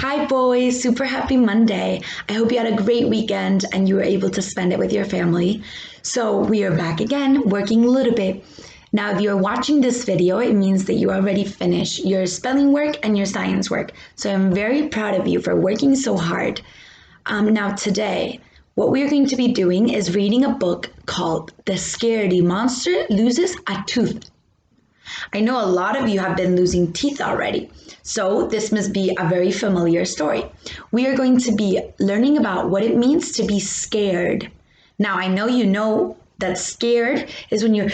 Hi, boys. Super happy Monday. I hope you had a great weekend and you were able to spend it with your family. So, we are back again, working a little bit. Now, if you're watching this video, it means that you already finished your spelling work and your science work. So, I'm very proud of you for working so hard. Now, today, what we're going to be doing is reading a book called The Scaredy Monster Loses a Tooth. I know a lot of you have been losing teeth already, so this must be a very familiar story. We are going to be learning about what it means to be scared. Now, I know you know that scared is when you're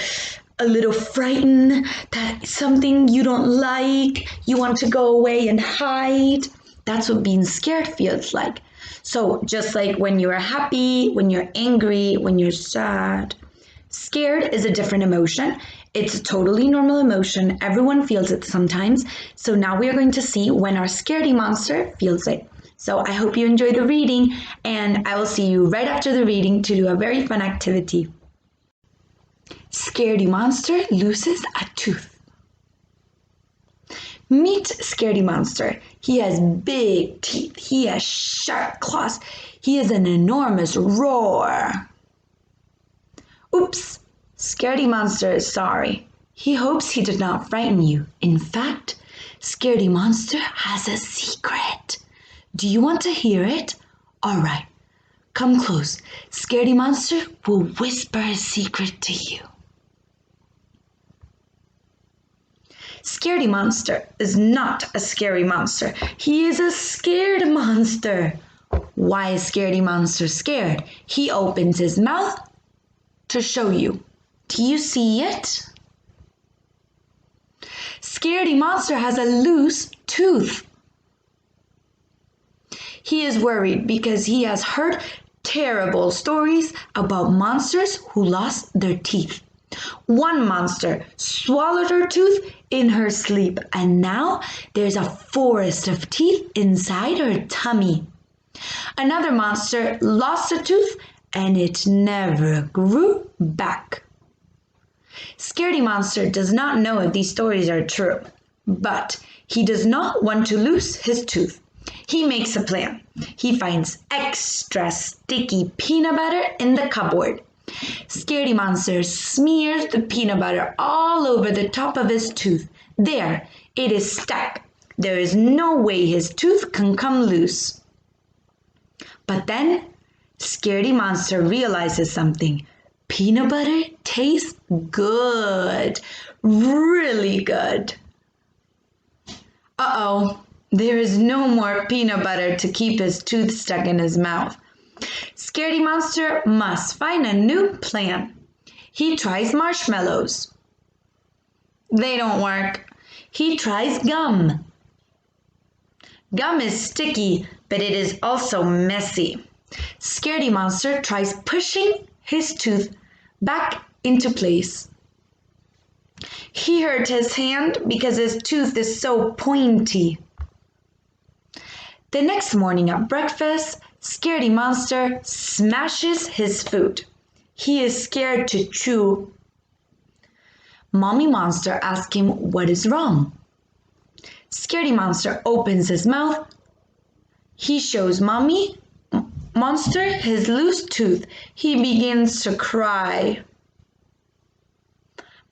a little frightened, that something you don't like, you want to go away and hide. That's what being scared feels like. So just like when you're happy, when you're angry, when you're sad, scared is a different emotion. It's a totally normal emotion. Everyone feels it sometimes. So now we are going to see when our scaredy monster feels it. So I hope you enjoy the reading, and I will see you right after the reading to do a very fun activity. Scaredy monster loses a tooth. Meet Scaredy Monster. He has big teeth. He has sharp claws. He has an enormous roar. Oops, Scaredy Monster is sorry. He hopes he did not frighten you. In fact, Scaredy Monster has a secret. Do you want to hear it? All right, come close. Scaredy Monster will whisper a secret to you. Scaredy Monster is not a scary monster. He is a scared monster. Why is Scaredy Monster scared? He opens his mouth to show you. Do you see it? Scaredy Monster has a loose tooth. He is worried because he has heard terrible stories about monsters who lost their teeth. One monster swallowed her tooth in her sleep, and now there's a forest of teeth inside her tummy. Another monster lost a tooth and it never grew back. Scaredy Monster does not know if these stories are true, but he does not want to lose his tooth. He makes a plan. He finds extra sticky peanut butter in the cupboard. Scaredy Monster smears the peanut butter all over the top of his tooth. There, it is stuck. There is no way his tooth can come loose. But then, Scaredy Monster realizes something. Peanut butter tastes good, really good. Uh-oh, there is no more peanut butter to keep his tooth stuck in his mouth. Scaredy Monster must find a new plan. He tries marshmallows. They don't work. He tries gum. Gum is sticky, but it is also messy. Scaredy Monster tries pushing his tooth back into place. He hurt his hand because his tooth is so pointy. The next morning at breakfast, Scaredy Monster smashes his food. He is scared to chew. Mommy Monster asks him what is wrong. Scaredy Monster opens his mouth. He shows Mommy Monster his loose tooth. He begins to cry.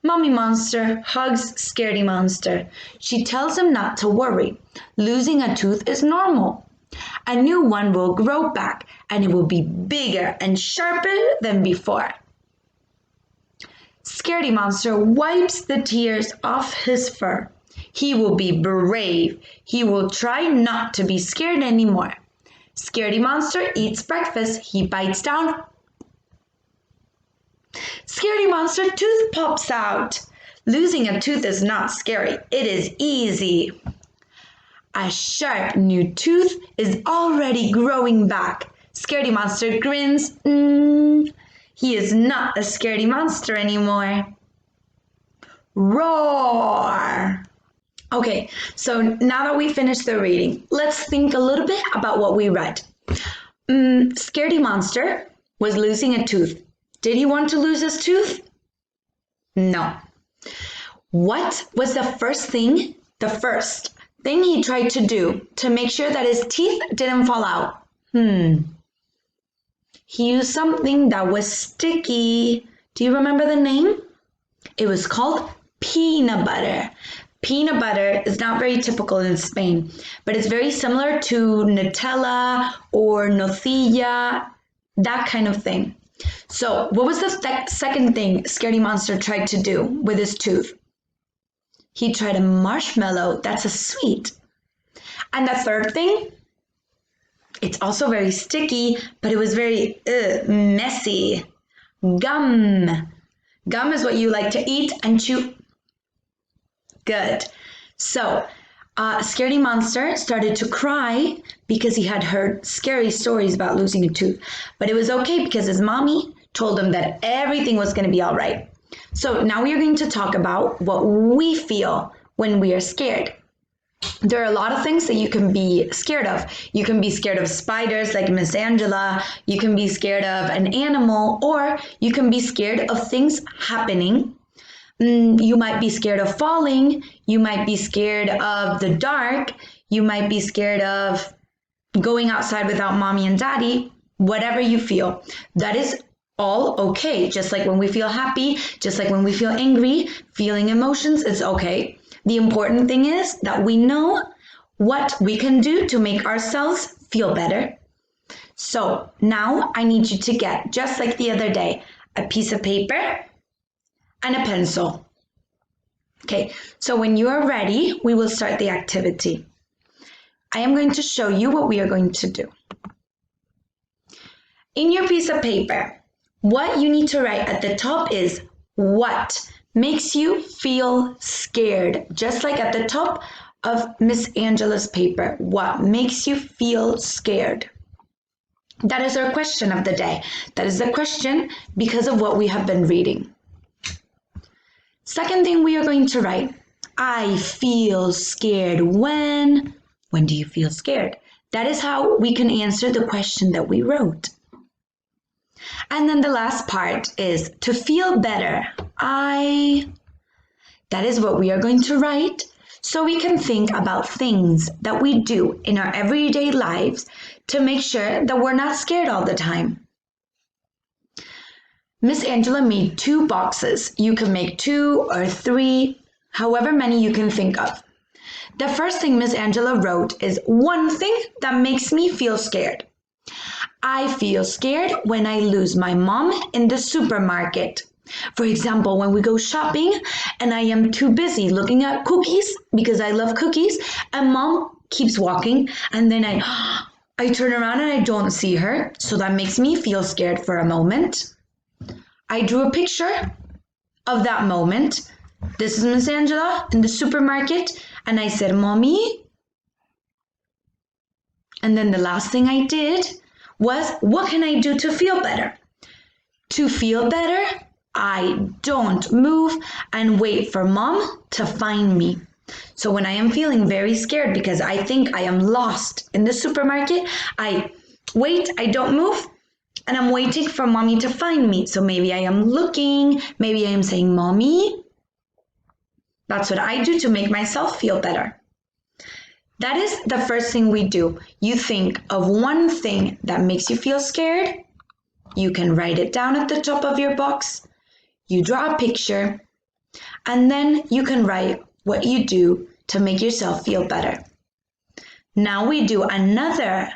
Mommy Monster hugs Scaredy Monster. She tells him not to worry. Losing a tooth is normal. A new one will grow back, and it will be bigger and sharper than before. Scaredy Monster wipes the tears off his fur. He will be brave. He will try not to be scared anymore. Scaredy Monster eats breakfast. He bites down. Scaredy Monster tooth pops out. Losing a tooth is not scary. It is easy. A sharp new tooth is already growing back. Scaredy Monster grins. He is not a scaredy monster anymore. Roar! Okay, so now that we finished the reading, let's think a little bit about what we read. Scaredy Monster was losing a tooth. Did he want to lose his tooth? No. What was the first thing he tried to do to make sure that his teeth didn't fall out? He used something that was sticky. Do you remember the name? It was called peanut butter. Peanut butter is not very typical in Spain, but it's very similar to Nutella or nocilla, that kind of thing. So what was the second thing Scaredy Monster tried to do with his tooth? He tried a marshmallow. That's a sweet. And the third thing, it's also very sticky, but it was very messy. Gum. Gum is what you like to eat and chew. Good. So, Scaredy Monster started to cry because he had heard scary stories about losing a tooth. But it was okay because his mommy told him that everything was going to be all right. So now we are going to talk about what we feel when we are scared. There are a lot of things that you can be scared of. You can be scared of spiders like Miss Angela. You can be scared of an animal, or you can be scared of things happening. You might be scared of falling. You might be scared of the dark. You might be scared of going outside without mommy and daddy. Whatever you feel, that is all okay. Just like when we feel happy, just like when we feel angry, feeling emotions is okay. The important thing is that we know what we can do to make ourselves feel better. So now I need you to get, just like the other day, a piece of paper and a pencil. Okay, so when you are ready, we will start the activity. I am going to show you what we are going to do. In your piece of paper, what you need to write at the top is what makes you feel scared, just like at the top of Miss Angela's paper. What makes you feel scared? That is our question of the day. That is the question because of what we have been reading. Second thing we are going to write, I feel scared when. When do you feel scared? That is how we can answer the question that we wrote. And then the last part is to feel better. That is what we are going to write so we can think about things that we do in our everyday lives to make sure that we're not scared all the time. Miss Angela made 2 boxes. You can make 2 or 3, however many you can think of. The first thing Miss Angela wrote is one thing that makes me feel scared. I feel scared when I lose my mom in the supermarket. For example, when we go shopping and I am too busy looking at cookies because I love cookies and mom keeps walking and then I turn around and I don't see her. So that makes me feel scared for a moment. I drew a picture of that moment. This is Miss Angela in the supermarket and I said, Mommy. And then the last thing I did was, what can I do to feel better? To feel better, I don't move and wait for mom to find me. So when I am feeling very scared because I think I am lost in the supermarket, I wait, I don't move, and I'm waiting for mommy to find me. So maybe I am looking, maybe I am saying, Mommy. That's what I do to make myself feel better. That is the first thing we do. You think of one thing that makes you feel scared. You can write it down at the top of your box. You draw a picture, and then you can write what you do to make yourself feel better. Now we do another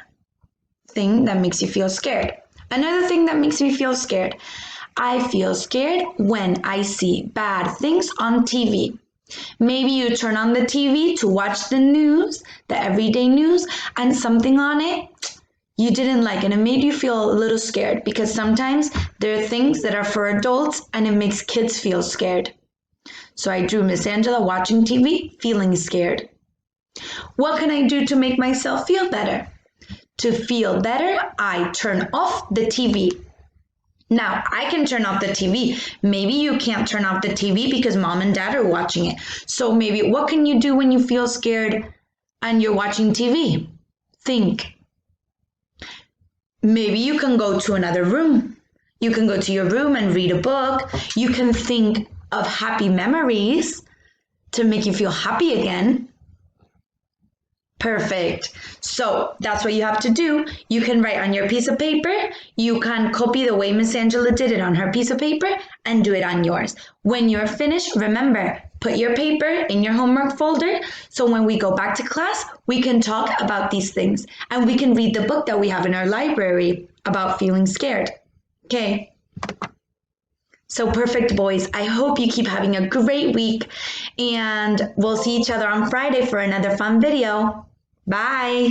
thing that makes you feel scared. Another thing that makes me feel scared. I feel scared when I see bad things on TV. Maybe you turn on the TV to watch the news, the everyday news, and something on it you didn't like and it made you feel a little scared because sometimes there are things that are for adults and it makes kids feel scared. So I drew Miss Angela watching TV, feeling scared. What can I do to make myself feel better? To feel better, I turn off the TV. Now, I can turn off the TV. Maybe you can't turn off the TV because mom and dad are watching it. So maybe what can you do when you feel scared and you're watching TV? Think. Maybe you can go to another room. You can go to your room and read a book. You can think of happy memories to make you feel happy again. Perfect. So that's what you have to do. You can write on your piece of paper. You can copy the way Miss Angela did it on her piece of paper and do it on yours. When you're finished, remember, put your paper in your homework folder so when we go back to class, we can talk about these things and we can read the book that we have in our library about feeling scared. Okay. So perfect, boys. I hope you keep having a great week and we'll see each other on Friday for another fun video. Bye.